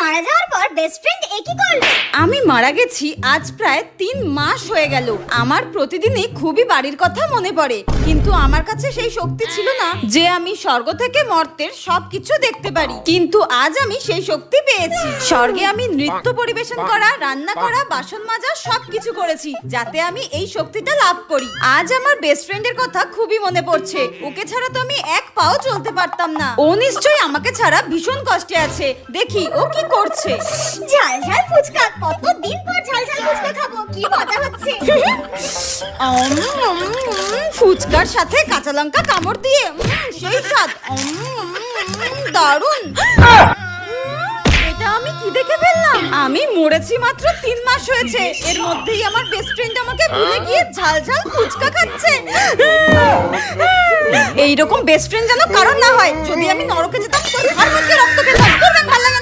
মারা যাওয়ার পর বেস্ট ফ্রেন্ড একই করলো। আমি মারা গেছি আজ প্রায় 3 মাস হয়ে গেল। আমার প্রতিদিনই খুবই বাড়ির কথা মনে পড়ে, কিন্তু আমার কাছে সেই শক্তি ছিল না যে আমি স্বর্গ থেকে মর্তের সবকিছু দেখতে পারি। কিন্তু আজ আমি সেই শক্তি পেয়েছি। স্বর্গে আমি নৃত্য পরিবেশন করা, রান্না করা, বাসন মাজা সবকিছু করেছি যাতে আমি এই শক্তিটা লাভ করি। আজ আমার বেস্ট ফ্রেন্ডের কথা খুবই মনে পড়ছে। ওকে ছাড়া তো আমি এক পাও চলতে পারতাম না। ও নিশ্চয়ই আমাকে ছাড়া ভীষণ কষ্টে আছে। দেখি ও কি করছে। ঝাল ঝাল ফুচকা, কতদিন পর ঝাল ঝাল ফুচকা খাবো, কি মজা হচ্ছে। ফুচকার সাথে কাঁচা লঙ্কা কামড় দিয়ে সেই স্বাদ, দারুণ। এটা আমি কি দেখে ফেললাম? আমি মরেছি মাত্র 3 মাস হয়েছে, এর মধ্যেই আমার বেস্ট ফ্রেন্ড আমাকে ভুলে গিয়ে ঝাল ঝাল ফুচকা খাচ্ছে। এইরকম বেস্ট ফ্রেন্ড যেন কারণ না হয়। যদি আমি নরকে যেতাম তোর ঘাড় মটকে রক্ত খেতাম। তোর ভালো লাগে না?